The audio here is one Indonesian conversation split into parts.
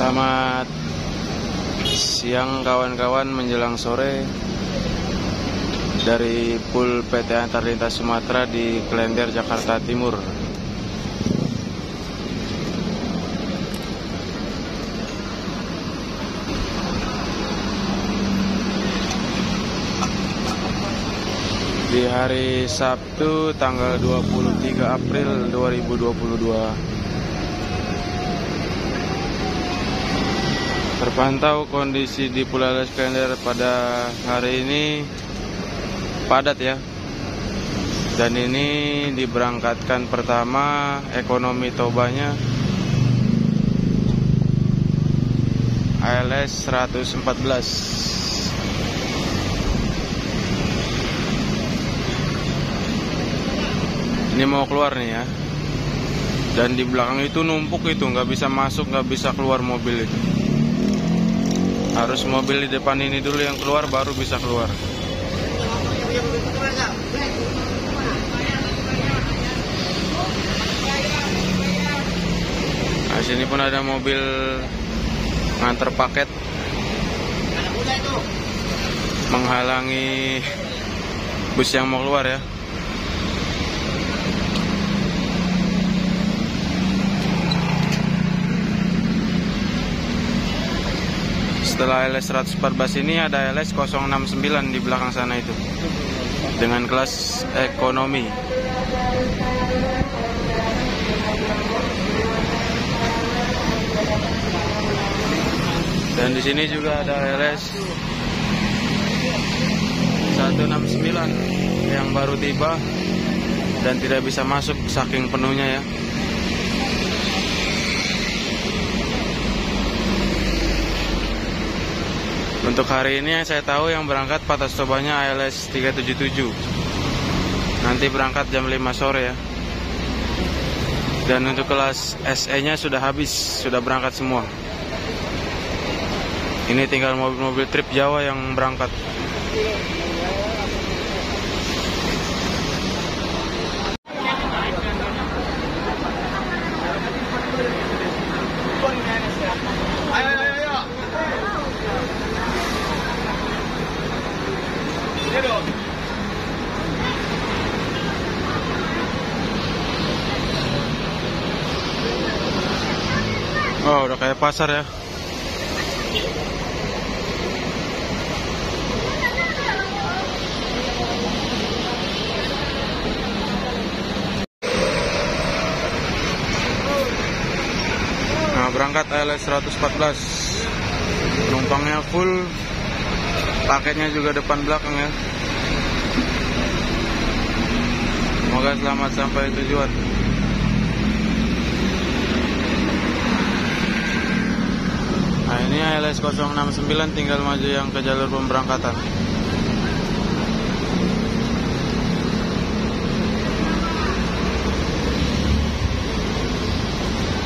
Selamat siang kawan-kawan menjelang sore dari Pool PT Antar Lintas Sumatera di Klender, Jakarta Timur. Di hari Sabtu tanggal 23 April 2022. Terpantau kondisi di Pulau Klender pada hari ini padat ya. Dan ini diberangkatkan pertama ekonomi Tobanya ALS 114. Ini mau keluar nih ya. Dan di belakang itu numpuk itu, nggak bisa masuk, nggak bisa keluar mobil itu. Harus mobil di depan ini dulu yang keluar, baru bisa keluar. Nah, sini pun ada mobil nganter paket menghalangi bus yang mau keluar ya. Setelah ALS 114 ini ada ALS 069 di belakang sana itu dengan kelas ekonomi. Dan di sini juga ada ALS 169 yang baru tiba dan tidak bisa masuk saking penuhnya ya. Untuk hari ini saya tahu yang berangkat patas Tobanya ALS 377. Nanti berangkat jam 5 sore ya. Dan untuk kelas SE-nya sudah habis, sudah berangkat semua. Ini tinggal mobil-mobil trip Jawa yang berangkat. Oh, udah kayak pasar ya. Nah, berangkat ALS 114. Penumpangnya full. Paketnya juga depan belakang ya. Semoga selamat sampai tujuan. Nah, ini ALS 069 tinggal maju yang ke jalur pemberangkatan.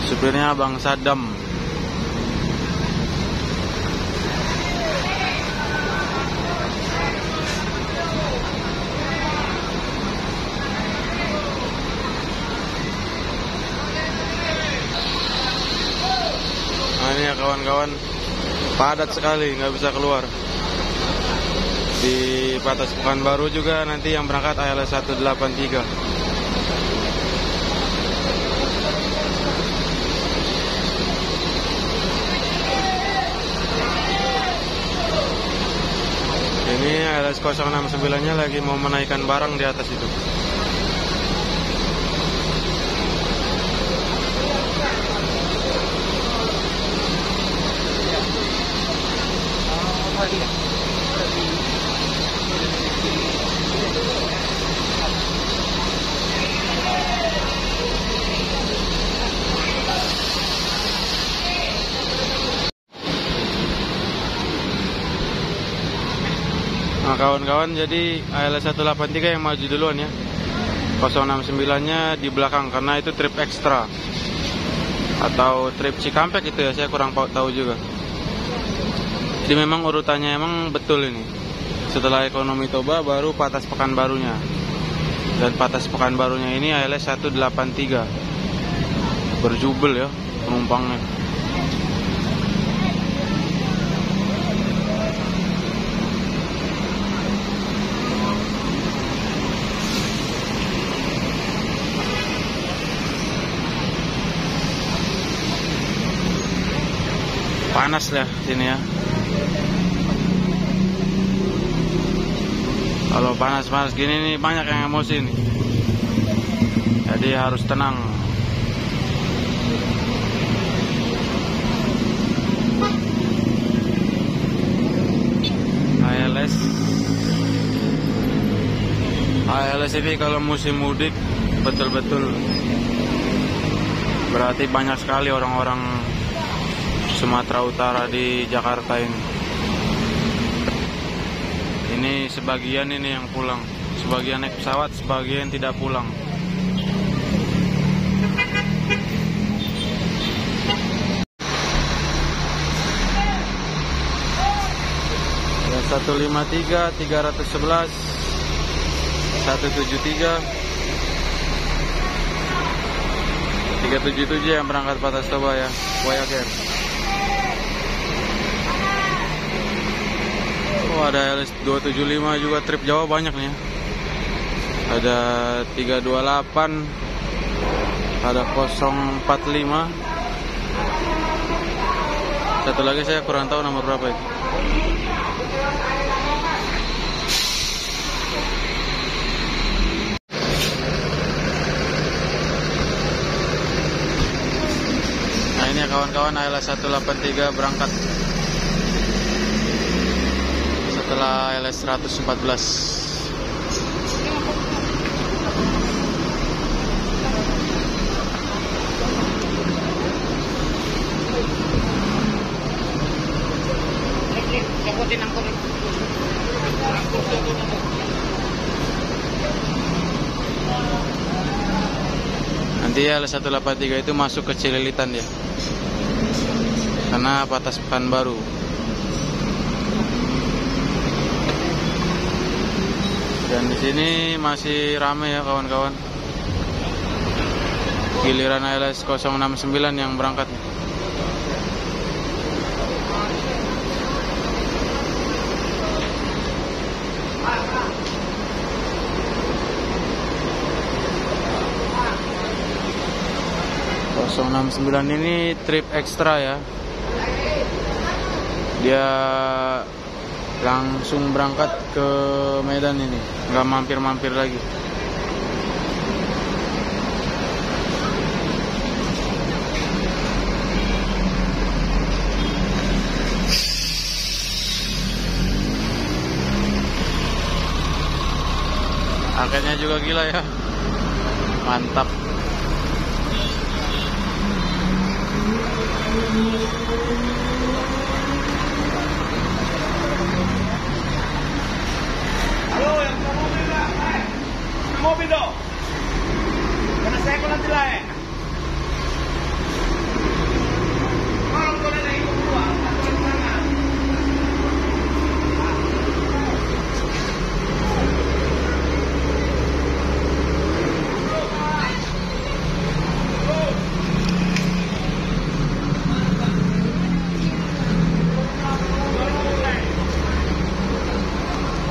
Supirnya Bang Sadam. Nah, ini ya kawan-kawan, padat sekali, nggak bisa keluar. Di Patas Pekanbaru juga nanti yang berangkat ALS 183. Ini ALS 069-nya lagi mau menaikkan barang di atas itu. Nah kawan-kawan, jadi ALS 183 yang maju duluan ya. 069-nya di belakang karena itu trip ekstra atau trip Cikampek itu ya, saya kurang tahu juga. Jadi memang urutannya emang betul ini. Setelah ekonomi Toba baru Patas Pekanbarunya. Dan Patas Pekanbarunya ini ALS 183. Berjubel ya penumpangnya. Panas lah sini ya. Kalau panas-panas gini nih banyak yang emosi nih. Jadi harus tenang. ALS ini kalau musim mudik betul-betul berarti banyak sekali orang-orang Sumatera Utara di Jakarta ini. Ini sebagian ini yang pulang, sebagian naik pesawat, sebagian tidak pulang. Ya, 153, 311, 173, 377 yang berangkat Patas Toba ya, Voyager. Oh, ada LS275 juga trip Jawa banyak nih ya. Ada 328, ada 045. Satu lagi saya kurang tahu nomor berapa itu. Nah ini ya kawan-kawan, ALS183 berangkat setelah LS114. Nanti LS183 itu masuk ke Cililitan dia, karena Patas Pekanbaru. Dan di sini masih ramai ya kawan-kawan. Giliran LS069 yang berangkat. .069 ini trip ekstra ya. Dia langsung berangkat ke Medan ini, nggak mampir-mampir lagi. Harganya juga gila ya, mantap. Halo, yang mau mobil nggak? Mobil dong. Karena saya kok nanti lain. Kalau kau ada ikut keluar, kau di sana.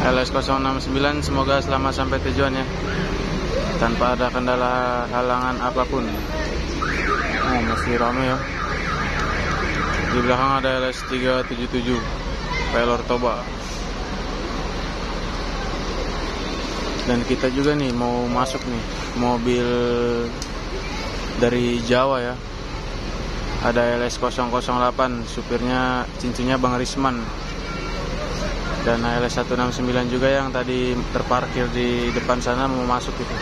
LS069 semoga selamat sampai tujuan ya, tanpa ada kendala halangan apapun. Oh, masih ramai ya. Di belakang ada LS377 Pelor Toba. Dan kita juga nih mau masuk nih mobil dari Jawa ya. Ada LS008, supirnya cincinnya Bang Risman. Dan LS169 juga yang tadi terparkir di depan sana mau masuk gitu.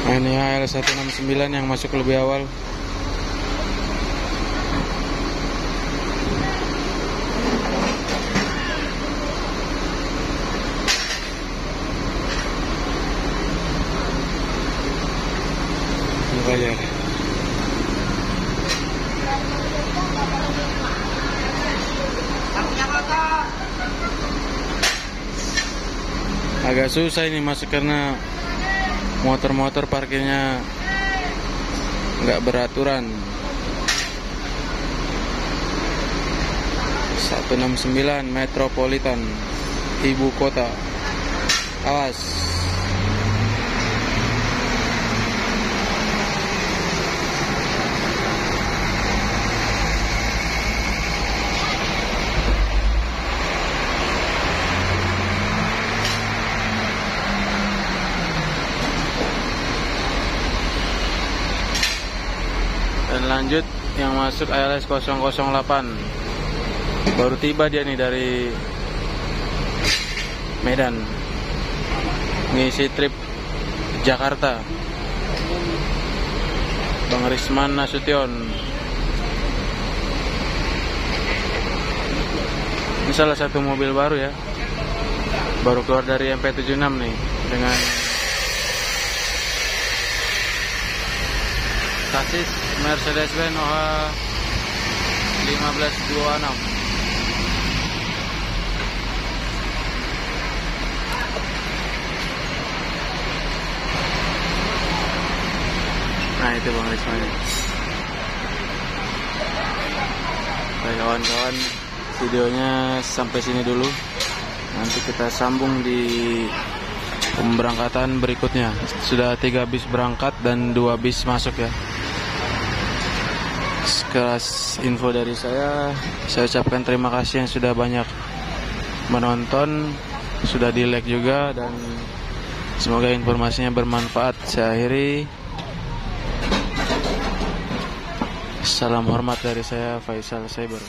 Nah, ini LS169 yang masuk lebih awal. Bayar. Agak susah ini masuk karena motor-motor parkirnya nggak beraturan. 169 Metropolitan, ibu kota. Awas. Dan lanjut yang masuk ALS 008. Baru tiba dia nih dari Medan, ngisi trip Jakarta. Bang Risman Nasution. Ini salah satu mobil baru ya, baru keluar dari MP76 nih, dengan sasis Mercedes-Benz OH 1526. Nah itu Bang Risman. Baik kawan-kawan, videonya sampai sini dulu. Nanti kita sambung di pemberangkatan berikutnya. Sudah 3 bis berangkat dan 2 bis masuk ya. Sekelas info dari saya ucapkan terima kasih yang sudah banyak menonton, sudah di like juga, dan semoga informasinya bermanfaat. Saya akhiri. Salam hormat dari saya, Faisal Cyber.